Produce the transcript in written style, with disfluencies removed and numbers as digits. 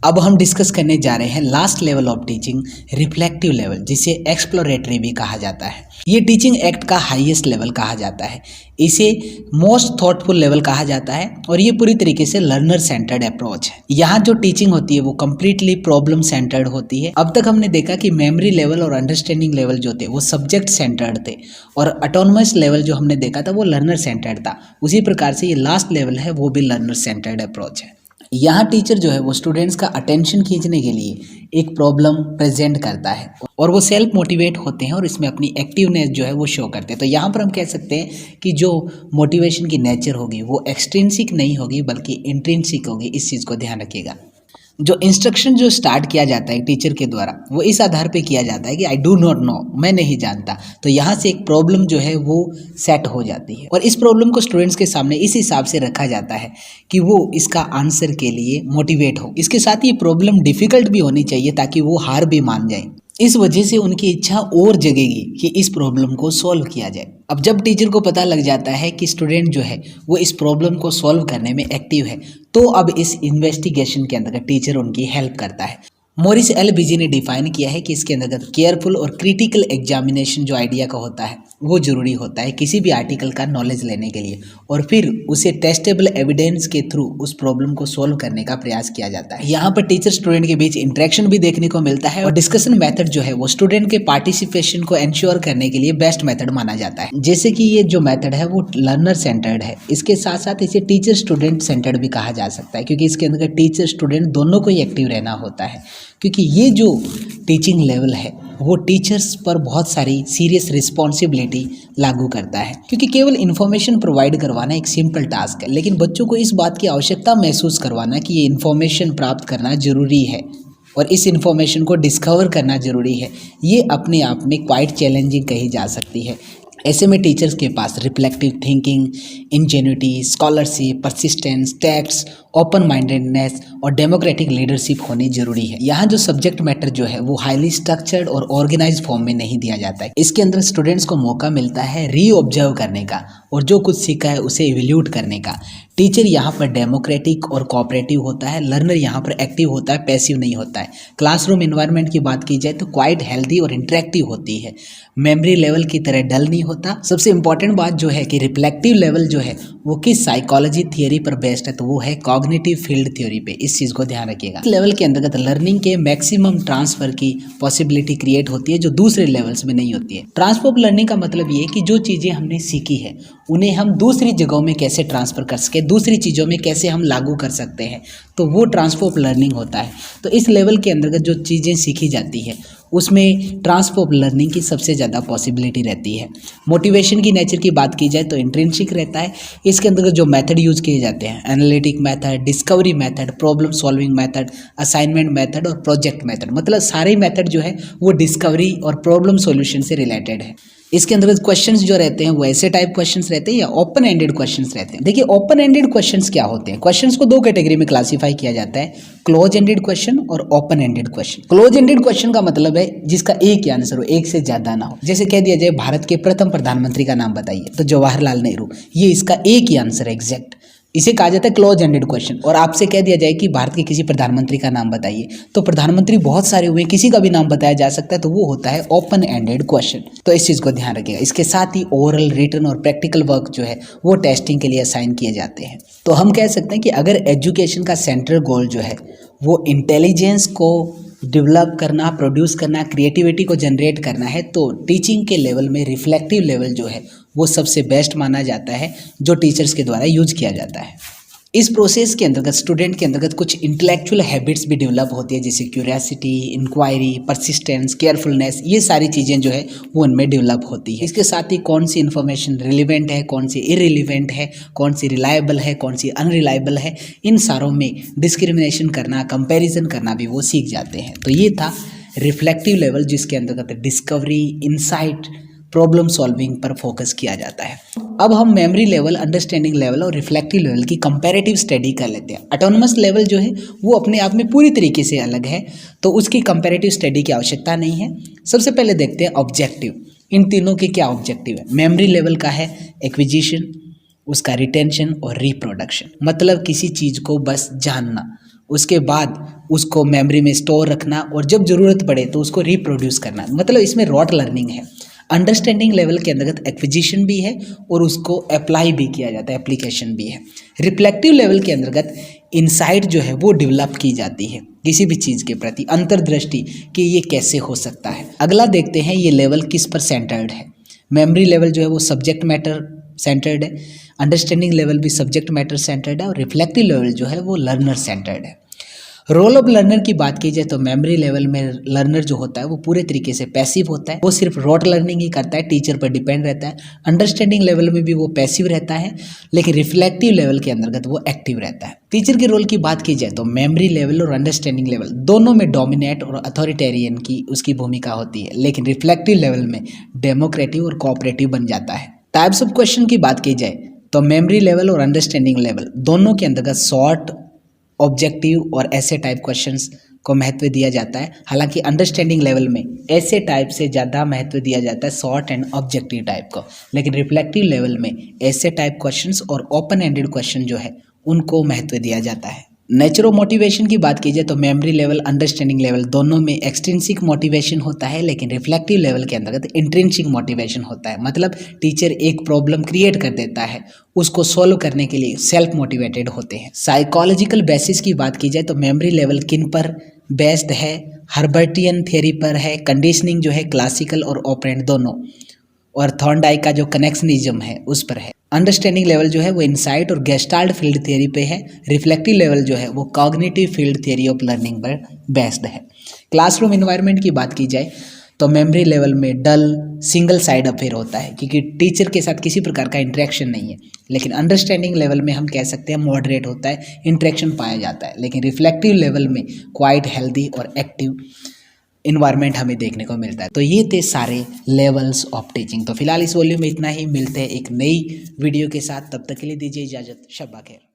अब हम डिस्कस करने जा रहे हैं last level of teaching, reflective level, जिसे एक्सप्लोरेटरी भी कहा जाता है। ये टीचिंग एक्ट का हाईएस्ट लेवल कहा जाता है। इसे मोस्ट थॉटफुल लेवल कहा जाता है और ये पूरी तरीके से लर्नर सेंटर्ड अप्रोच है। यहाँ जो टीचिंग होती है वो कम्प्लीटली प्रॉब्लम सेंटर्ड होती है। अब तक हमने देखा कि मेमोरी लेवल और अंडरस्टैंडिंग लेवल जो थे वो सब्जेक्ट सेंटर्ड थे और ऑटोनमस लेवल जो हमने देखा था वो लर्नर सेंटर्ड था। उसी प्रकार से ये लास्ट लेवल है वो भी लर्नर सेंटर्ड अप्रोच है। यहाँ टीचर जो है वो स्टूडेंट्स का अटेंशन खींचने के लिए एक प्रॉब्लम प्रेजेंट करता है और वो सेल्फ मोटिवेट होते हैं और इसमें अपनी एक्टिवनेस जो है वो शो करते हैं। तो यहाँ पर हम कह सकते हैं कि जो मोटिवेशन की नेचर होगी वो एक्सट्रिंसिक नहीं होगी बल्कि इंट्रिंसिक होगी। इस चीज़ को ध्यान रखिएगा। जो इंस्ट्रक्शन जो स्टार्ट किया जाता है टीचर के द्वारा वो इस आधार पे किया जाता है कि आई डू नॉट नो, मैं नहीं जानता। तो यहाँ से एक प्रॉब्लम जो है वो सेट हो जाती है और इस प्रॉब्लम को स्टूडेंट्स के सामने इस हिसाब से रखा जाता है कि वो इसका आंसर के लिए मोटिवेट हो। इसके साथ ही प्रॉब्लम डिफिकल्ट भी होनी चाहिए ताकि वो हार भी मान जाए। इस वजह से उनकी इच्छा और जगेगी कि इस प्रॉब्लम को सॉल्व किया जाए। अब जब टीचर को पता लग जाता है कि स्टूडेंट जो है वो इस प्रॉब्लम को सॉल्व करने में एक्टिव है तो अब इस इन्वेस्टिगेशन के अंदर टीचर उनकी हेल्प करता है। मॉरिस एल बीजी ने डिफाइन किया है कि इसके अंतर्गत केयरफुल और क्रिटिकल एग्जामिनेशन जो आइडिया का होता है वो जरूरी होता है किसी भी आर्टिकल का नॉलेज लेने के लिए और फिर उसे टेस्टेबल एविडेंस के थ्रू उस प्रॉब्लम को सॉल्व करने का प्रयास किया जाता है। यहाँ पर टीचर स्टूडेंट के बीच इंटरेक्शन भी देखने को मिलता है और डिस्कशन मेथड जो है वो स्टूडेंट के पार्टिसिपेशन को एंश्योर करने के लिए बेस्ट मेथड माना जाता है। जैसे कि ये जो मेथड है वो लर्नर सेंटर्ड है, इसके साथ साथ इसे टीचर स्टूडेंट सेंटर्ड भी कहा जा सकता है क्योंकि इसके अंदर टीचर स्टूडेंट दोनों को ही एक्टिव रहना होता है। क्योंकि ये जो टीचिंग लेवल है वो टीचर्स पर बहुत सारी सीरियस रिस्पॉन्सिबिलिटी लागू करता है क्योंकि केवल इन्फॉर्मेशन प्रोवाइड करवाना एक सिंपल टास्क है, लेकिन बच्चों को इस बात की आवश्यकता महसूस करवाना कि ये इन्फॉर्मेशन प्राप्त करना जरूरी है और इस इन्फॉर्मेशन को डिस्कवर करना जरूरी है, ये अपने आप में क्वाइट चैलेंजिंग कही जा सकती है। ऐसे में टीचर्स के पास reflective thinking, ingenuity, scholarship, persistence, tact, open mindedness और डेमोक्रेटिक लीडरशिप होनी जरूरी है। यहाँ जो सब्जेक्ट मैटर जो है वो हाईली स्ट्रक्चर्ड और ऑर्गेनाइज्ड फॉर्म में नहीं दिया जाता है। इसके अंदर स्टूडेंट्स को मौका मिलता है री ऑब्जर्व करने का और जो कुछ सीखा है उसे इवैल्यूएट करने का। टीचर यहाँ पर डेमोक्रेटिक और कोऑपरेटिव होता है, लर्नर यहाँ पर एक्टिव होता है, पैसिव नहीं होता है। क्लासरूम एनवायरनमेंट की बात की जाए तो क्वाइट हेल्दी और इंटरेक्टिव होती है, मेमोरी लेवल की तरह डल नहीं होता। सबसे इंपॉर्टेंट बात जो है कि रिफ्लेक्टिव लेवल जो है वो किस साइकोलॉजी थियोरी पर बेस्ड है, तो वो है कॉग्निटिव फील्ड थ्योरी पे। इस चीज़ को ध्यान रखिएगा। इस लेवल के अंतर्गत लर्निंग के मैक्सिमम ट्रांसफर की पॉसिबिलिटी क्रिएट होती है जो दूसरे लेवल्स में नहीं होती है। ट्रांसफर ऑफ लर्निंग का मतलब ये है कि जो चीज़ें हमने सीखी है उन्हें हम दूसरी जगहों में कैसे ट्रांसफ़र कर सके, दूसरी चीज़ों में कैसे हम लागू कर सकते हैं, तो वो ट्रांसफर ऑफ लर्निंग होता है। तो इस लेवल के अंतर्गत जो चीज़ें सीखी जाती है उसमें ट्रांसफर ऑफ लर्निंग की सबसे ज़्यादा पॉसिबिलिटी रहती है। मोटिवेशन की नेचर की बात की जाए तो इंट्रिंसिक रहता है। इसके अंतर्गत जो मेथड यूज़ किए जाते हैं analytic method, discovery method, problem solving method, assignment method और प्रोजेक्ट मेथड, मतलब सारे मेथड जो है वो डिस्कवरी और प्रॉब्लम सॉल्यूशन से रिलेटेड है। इसके अंतर्गत क्वेश्चंस जो रहते हैं वो ऐसे टाइप क्वेश्चंस रहते हैं या ओपन एंडेड क्वेश्चंस रहते हैं। देखिए ओपन एंडेड क्वेश्चंस क्या होते हैं, क्वेश्चंस को दो कैटेगरी में क्लासिफाई किया जाता है, क्लोज एंडेड क्वेश्चन और open ended question. Close ended question का मतलब है जिसका एक ही आंसर हो, एक से ज्यादा ना हो। जैसे कह दिया जाए भारत के प्रथम प्रधानमंत्री का नाम बताइए, तो जवाहरलाल नेहरू, ये इसका एक ही आंसर है एग्जैक्ट, इसे कहा जाता है क्लोज एंडेड क्वेश्चन। और आपसे कह दिया जाए कि भारत के किसी प्रधानमंत्री का नाम बताइए, तो प्रधानमंत्री बहुत सारे हुए, किसी का भी नाम बताया जा सकता है, तो वो होता है ओपन एंडेड क्वेश्चन। तो इस चीज़ को ध्यान रखिएगा। इसके साथ ही ओरल, रिटन और प्रैक्टिकल वर्क जो है वो टेस्टिंग के लिए असाइन किए जाते हैं। तो हम कह सकते हैं कि अगर एजुकेशन का सेंट्रल गोल जो है वो इंटेलिजेंस को डेवलप करना, प्रोड्यूस करना, क्रिएटिविटी को जनरेट करना है, तो टीचिंग के लेवल में रिफ्लेक्टिव लेवल जो है वो सबसे बेस्ट माना जाता है जो टीचर्स के द्वारा यूज किया जाता है। इस प्रोसेस के अंतर्गत स्टूडेंट के अंतर्गत कुछ इंटेलेक्चुअल हैबिट्स भी डेवलप होती है जैसे क्यूरियोसिटी, इंक्वायरी, परसिस्टेंस, केयरफुलनेस, ये सारी चीज़ें जो है वो उनमें डेवलप होती है। इसके साथ ही कौन सी इन्फॉर्मेशन रिलेवेंट है, कौन सी इररिलेवेंट है, कौन सी रिलायबल है, कौन सी अनरिलायबल है, इन सारों में डिस्क्रिमिनेशन करना, कंपैरिजन करना भी वो सीख जाते हैं। तो ये था रिफ्लेक्टिव लेवल जिसके अंतर्गत डिस्कवरी, इंसाइट, प्रॉब्लम सॉल्विंग पर फोकस किया जाता है। अब हम मेमोरी लेवल, अंडरस्टैंडिंग लेवल और रिफ्लेक्टिव लेवल की कंपैरेटिव स्टडी कर लेते हैं। ऑटोनमस लेवल जो है वो अपने आप में पूरी तरीके से अलग है, तो उसकी कंपैरेटिव स्टडी की आवश्यकता नहीं है। सबसे पहले देखते हैं ऑब्जेक्टिव, इन तीनों के क्या ऑब्जेक्टिव है। मेमोरी लेवल का है एक्विजिशन, उसका रिटेंशन और रिप्रोडक्शन, मतलब किसी चीज़ को बस जानना, उसके बाद उसको मेमोरी में स्टोर रखना और जब ज़रूरत पड़े तो उसको रिप्रोड्यूस करना, मतलब इसमें रॉट लर्निंग है। अंडरस्टैंडिंग लेवल के अंतर्गत एक्विजिशन भी है और उसको अप्लाई भी किया जाता है, एप्लीकेशन भी है। रिफ्लेक्टिव लेवल के अंतर्गत इनसाइट जो है वो डेवलप की जाती है किसी भी चीज़ के प्रति, अंतर्दृष्टि कि ये कैसे हो सकता है। अगला देखते हैं ये लेवल किस पर सेंटर्ड है। मेमोरी लेवल जो है वो सब्जेक्ट मैटर सेंटर्ड है, अंडरस्टैंडिंग लेवल भी सब्जेक्ट मैटर सेंटर्ड है और रिफ्लेक्टिव लेवल जो है वो लर्नर सेंटर्ड है। रोल ऑफ लर्नर की बात की जाए तो मेमोरी लेवल में लर्नर जो होता है वो पूरे तरीके से पैसिव होता है, वो सिर्फ रॉट लर्निंग ही करता है, टीचर पर डिपेंड रहता है। अंडरस्टैंडिंग लेवल में भी वो पैसिव रहता है, लेकिन रिफ्लेक्टिव लेवल के अंतर्गत वो एक्टिव रहता है। टीचर के रोल की बात की जाए तो मेमोरी लेवल और अंडरस्टैंडिंग लेवल दोनों में डोमिनेट और अथॉरिटेरियन की उसकी भूमिका होती है, लेकिन रिफ्लेक्टिव लेवल में डेमोक्रेटिव और कोऑपरेटिव बन जाता है। टाइप्स ऑफ क्वेश्चन की बात की जाए तो मेमोरी लेवल और अंडरस्टैंडिंग लेवल दोनों के अंतर्गत शॉर्ट, ऑब्जेक्टिव और ऐसे टाइप क्वेश्चंस को महत्व दिया जाता है। हालांकि अंडरस्टैंडिंग लेवल में ऐसे टाइप से ज़्यादा महत्व दिया जाता है शॉर्ट एंड ऑब्जेक्टिव टाइप को, लेकिन रिफ्लेक्टिव लेवल में ऐसे टाइप क्वेश्चंस और ओपन एंडेड क्वेश्चन जो है उनको महत्व दिया जाता है। नेचर ऑफ मोटिवेशन की बात की जाए तो मेमोरी लेवल, अंडरस्टैंडिंग लेवल दोनों में एक्सट्रिंसिक मोटिवेशन होता है, लेकिन रिफ्लेक्टिव लेवल के अंतर्गत इंट्रिंसिक मोटिवेशन होता है। मतलब टीचर एक प्रॉब्लम क्रिएट कर देता है, उसको सॉल्व करने के लिए सेल्फ मोटिवेटेड होते हैं। साइकोलॉजिकल बेसिस की बात की जाए तो मेमोरी लेवल किन पर बेस्ड है? हर्बर्टियन थ्योरी पर है, कंडीशनिंग जो है क्लासिकल और ऑपरेंट दोनों, और थॉर्नडाइक का जो कनेक्शनिज्म है उस पर है। अंडरस्टैंडिंग लेवल जो है वो इनसाइट और गेस्टाल्ट फील्ड थ्योरी पे है। रिफ्लेक्टिव लेवल जो है वो cognitive field theory of learning पर बेस्ड है। क्लासरूम एनवायरनमेंट की बात की जाए तो मेमोरी लेवल में डल सिंगल साइड अफेयर होता है क्योंकि टीचर के साथ किसी प्रकार का इंटरेक्शन नहीं है, लेकिन अंडरस्टैंडिंग लेवल में हम कह सकते हैं मॉडरेट होता है, इंटरेक्शन पाया जाता है, लेकिन रिफ्लेक्टिव लेवल में क्वाइट हेल्दी और एक्टिव इन्वायरमेंट हमें देखने को मिलता है। तो ये थे सारे लेवल्स ऑफ टीचिंग। तो फिलहाल इस वॉल्यूम में इतना ही, मिलते हैं एक नई वीडियो के साथ, तब तक के लिए दीजिए इजाज़त। शब्बा खैर।